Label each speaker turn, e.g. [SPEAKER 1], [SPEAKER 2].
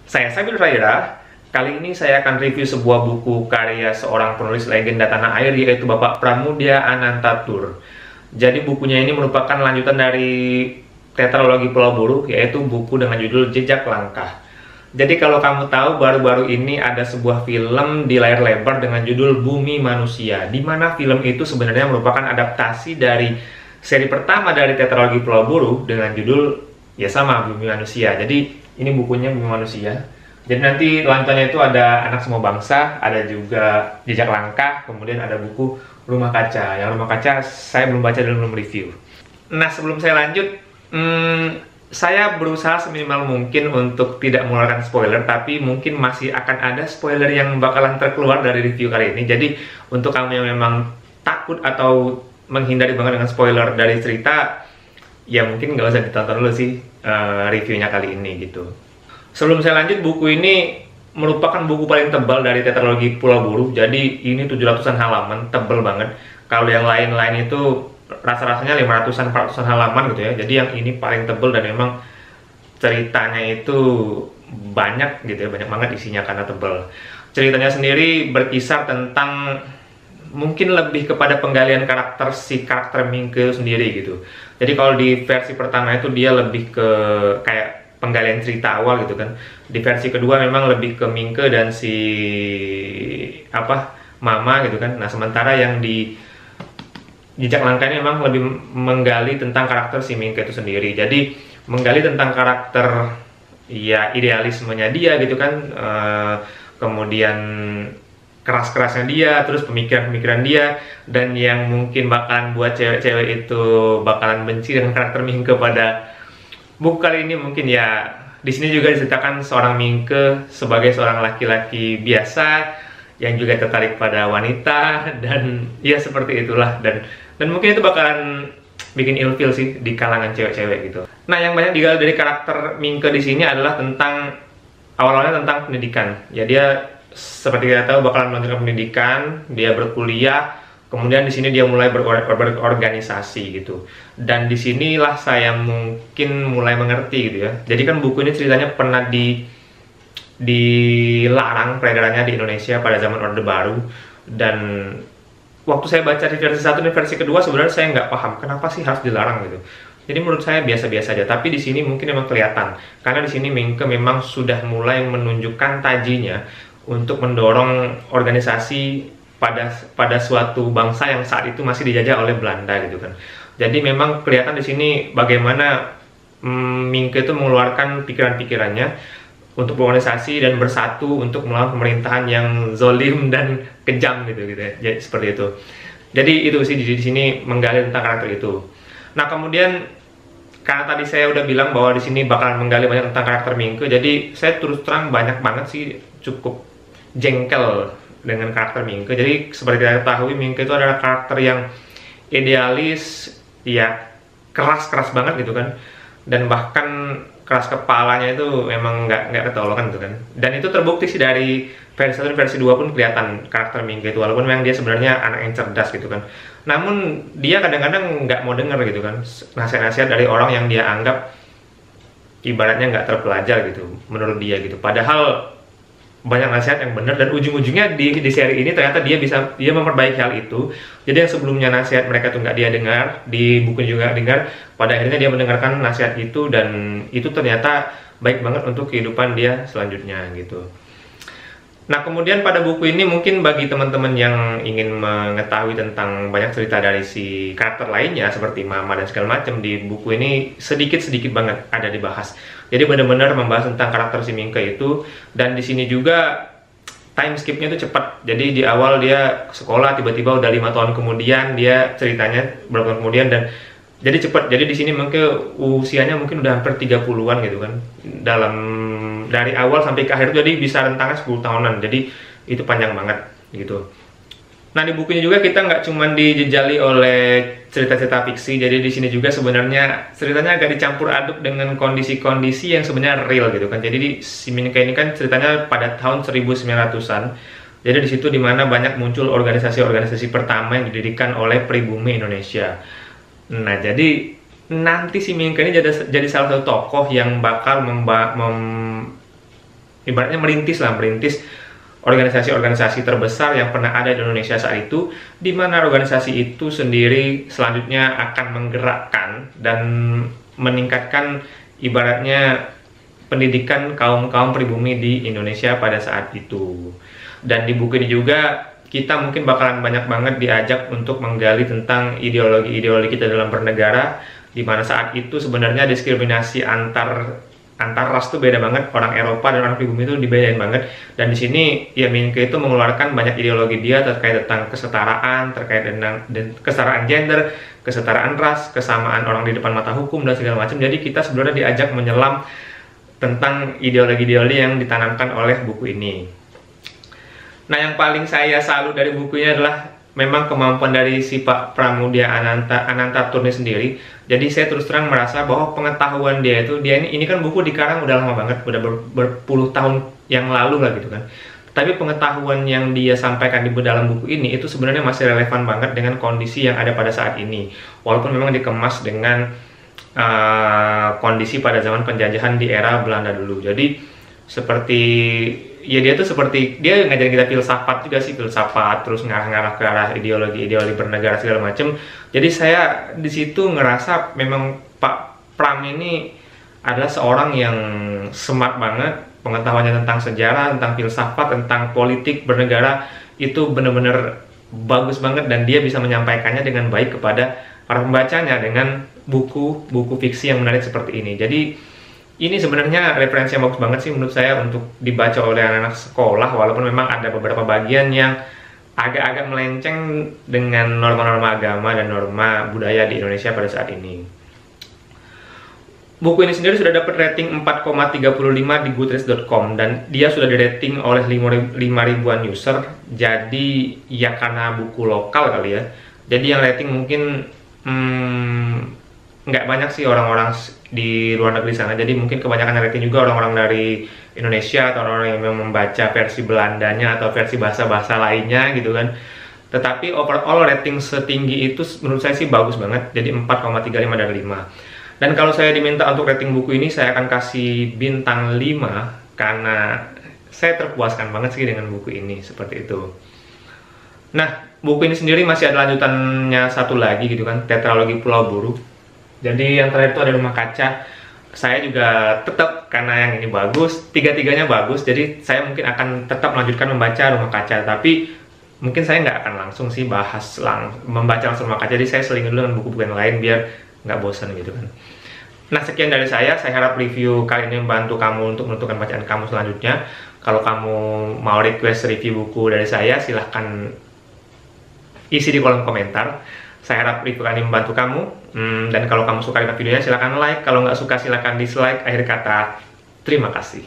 [SPEAKER 1] Saya Sabir Faira. Kali ini saya akan review sebuah buku karya seorang penulis legenda tanah air, yaitu Bapak Pramoedya Anantatur. Jadi bukunya ini merupakan lanjutan dari Tetralogi Pulau Buru, yaitu buku dengan judul Jejak Langkah. Jadi kalau kamu tahu, baru-baru ini ada sebuah film di layar lebar dengan judul Bumi Manusia, di mana film itu sebenarnya merupakan adaptasi dari seri pertama dari Tetralogi Pulau Buru dengan judul ya sama, Bumi Manusia. Jadi ini bukunya Bumi Manusia. Jadi nanti lanjutannya itu ada Anak Semua Bangsa, ada juga Jejak Langkah, kemudian ada buku Rumah Kaca. Yang Rumah Kaca saya belum baca dan belum review. Nah, sebelum saya lanjut, saya berusaha seminimal mungkin untuk tidak mengeluarkan spoiler, tapi mungkin masih akan ada spoiler yang bakalan terkeluar dari review kali ini. Jadi untuk kamu yang memang takut atau menghindari banget dengan spoiler dari cerita, ya mungkin nggak usah ditonton dulu sih reviewnya kali ini gitu. Sebelum saya lanjut, buku ini merupakan buku paling tebal dari Tetralogi Pulau Buru. Jadi ini 700-an halaman, tebal banget. Kalau yang lain-lain itu rasa-rasanya 500-an, 400-an halaman gitu ya. Jadi yang ini paling tebal dan memang ceritanya itu banyak gitu ya, banyak banget isinya karena tebal. Ceritanya sendiri berkisar tentang mungkin lebih kepada penggalian karakter karakter Mingke sendiri gitu. Jadi kalau di versi pertama itu dia lebih ke kayak penggalian cerita awal gitu kan. Di versi kedua memang lebih ke Mingke dan si Mama gitu kan. Nah, sementara yang di Jejak Langkah ini memang lebih menggali tentang karakter si Mingke itu sendiri. Jadi menggali tentang karakter ya idealismenya dia gitu kan, kemudian keras-kerasnya dia, terus pemikiran-pemikiran dia, dan yang mungkin bakalan buat cewek-cewek itu bakalan benci dengan karakter Mingke pada buku kali ini. Mungkin ya di sini juga diceritakan seorang Mingke sebagai seorang laki-laki biasa yang juga tertarik pada wanita, dan ya seperti itulah, dan mungkin itu bakalan bikin ilfil sih di kalangan cewek-cewek gitu. Nah, yang banyak digali dari karakter Mingke di sini adalah tentang awalnya tentang pendidikan. Ya, dia seperti kita tahu bakalan melanjutkan pendidikan, dia berkuliah, kemudian di sini dia mulai berorganisasi gitu. Dan disinilah saya mungkin mulai mengerti gitu ya. Jadi kan buku ini ceritanya pernah dilarang peredarannya di Indonesia pada zaman Orde Baru, dan waktu saya baca di versi 1 dan versi kedua sebenarnya saya nggak paham kenapa sih harus dilarang gitu. Jadi menurut saya biasa-biasa aja, tapi di sini mungkin memang kelihatan karena di sini Mingke memang sudah mulai menunjukkan tajinya untuk mendorong organisasi pada suatu bangsa yang saat itu masih dijajah oleh Belanda gitu kan. Jadi memang kelihatan di sini bagaimana Mingke itu mengeluarkan pikiran-pikirannya untuk berorganisasi dan bersatu untuk melawan pemerintahan yang zolim dan kejam gitu ya. Jadi seperti itu. Jadi itu sih di sini menggali tentang karakter itu. Nah, kemudian karena tadi saya udah bilang bahwa di sini bakalan menggali banyak tentang karakter Mingke, jadi saya terus terang banyak banget sih cukup jengkel dengan karakter Mingke. Jadi seperti kita ketahui, Mingke itu adalah karakter yang idealis, ya keras banget gitu kan, dan bahkan keras kepalanya itu memang nggak ketolongan gitu kan. Dan itu terbukti sih dari versi 1 dan versi 2 pun kelihatan karakter Mingke itu, walaupun memang dia sebenarnya anak yang cerdas gitu kan. Namun dia kadang-kadang nggak mau denger gitu kan nasihat-nasihat dari orang yang dia anggap ibaratnya nggak terpelajar gitu menurut dia gitu. Padahal banyak nasihat yang benar, dan ujung-ujungnya di seri ini ternyata dia memperbaiki hal itu. Jadi yang sebelumnya nasihat mereka tuh nggak dia dengar, di buku juga dengar, pada akhirnya dia mendengarkan nasihat itu, dan itu ternyata baik banget untuk kehidupan dia selanjutnya gitu. Nah, kemudian pada buku ini mungkin bagi teman-teman yang ingin mengetahui tentang banyak cerita dari si karakter lainnya seperti Mama dan segala macam, di buku ini sedikit-sedikit banget ada dibahas. Jadi benar-benar membahas tentang karakter si Mingke itu, dan di sini juga time skipnya itu cepat. Jadi di awal dia sekolah, tiba-tiba udah 5 tahun kemudian dia ceritanya berapa tahun kemudian, dan jadi cepat. Jadi di sini mungkin usianya mungkin udah hampir 30-an gitu kan. Dari awal sampai ke akhir, jadi bisa rentangnya 10 tahunan. Jadi itu panjang banget gitu. Nah, di bukunya juga kita nggak cuma dijejali oleh cerita-cerita fiksi. Jadi di sini juga sebenarnya ceritanya agak dicampur aduk dengan kondisi-kondisi yang sebenarnya real gitu kan. Jadi si Mingke ini kan ceritanya pada tahun 1900-an. Jadi di situ dimana banyak muncul organisasi-organisasi pertama yang didirikan oleh pribumi Indonesia. Nah, jadi nanti si Mingke ini jadi salah satu tokoh yang bakal ibaratnya merintis organisasi-organisasi terbesar yang pernah ada di Indonesia saat itu, di mana organisasi itu sendiri selanjutnya akan menggerakkan dan meningkatkan ibaratnya pendidikan kaum-kaum pribumi di Indonesia pada saat itu. Dan di buku ini juga kita mungkin bakalan banyak banget diajak untuk menggali tentang ideologi-ideologi kita dalam bernegara, di mana saat itu sebenarnya diskriminasi antar ras tuh beda banget. Orang Eropa dan orang pribumi itu dibedain banget. Dan di sini ya Minke itu mengeluarkan banyak ideologi dia terkait tentang kesetaraan, terkait dengan kesetaraan gender, kesetaraan ras, kesamaan orang di depan mata hukum dan segala macam. Jadi kita sebenarnya diajak menyelam tentang ideologi-ideologi yang ditanamkan oleh buku ini. Nah, yang paling saya salut dari bukunya adalah memang kemampuan dari si Pak Pramudia Anantatur sendiri. Jadi saya terus terang merasa bahwa pengetahuan dia ini kan buku dikarang udah lama banget, udah berpuluh tahun yang lalu lah gitu kan. Tapi pengetahuan yang dia sampaikan di dalam buku ini itu sebenarnya masih relevan banget dengan kondisi yang ada pada saat ini. Walaupun memang dikemas dengan kondisi pada zaman penjajahan di era Belanda dulu. Jadi seperti ya dia ngajarin kita filsafat juga sih, filsafat, terus ngarah-ngarah ke arah ideologi bernegara segala macam. Jadi saya di situ ngerasa memang Pak Pram ini adalah seorang yang smart banget, pengetahuannya tentang sejarah, tentang filsafat, tentang politik bernegara itu bener-bener bagus banget, dan dia bisa menyampaikannya dengan baik kepada para pembacanya dengan buku fiksi yang menarik seperti ini. Jadi ini sebenarnya referensi yang bagus banget sih menurut saya untuk dibaca oleh anak-anak sekolah, walaupun memang ada beberapa bagian yang agak-agak melenceng dengan norma-norma agama dan norma budaya di Indonesia pada saat ini. Buku ini sendiri sudah dapat rating 4,35 di goodreads.com, dan dia sudah di-rating oleh 5.000-an user. Jadi ya karena buku lokal kali ya. Jadi yang rating mungkin nggak banyak sih orang-orang di luar negeri sana, jadi mungkin kebanyakan rating juga orang-orang dari Indonesia atau orang-orang yang memang membaca versi Belandanya atau versi bahasa-bahasa lainnya gitu kan. Tetapi overall rating setinggi itu menurut saya sih bagus banget, jadi 4,35 dari 5. Dan kalau saya diminta untuk rating buku ini, saya akan kasih bintang 5 karena saya terpuaskan banget sih dengan buku ini, seperti itu. Nah, buku ini sendiri masih ada lanjutannya satu lagi gitu kan, Tetralogi Pulau Buru. Jadi yang terakhir itu ada Rumah Kaca. Saya juga tetap, karena yang ini bagus, tiga-tiganya bagus, jadi saya mungkin akan tetap melanjutkan membaca Rumah Kaca. Tapi mungkin saya nggak akan langsung sih membaca langsung Rumah Kaca. Jadi saya selingin dulu dengan buku-buku yang lain biar nggak bosan gitu kan. Nah, sekian dari saya harap review kali ini membantu kamu untuk menentukan bacaan kamu selanjutnya. Kalau kamu mau request review buku dari saya, silahkan isi di kolom komentar. Saya harap review kali ini membantu kamu. Dan kalau kamu suka dengan videonya, silahkan like. Kalau nggak suka, silahkan dislike. Akhir kata, terima kasih.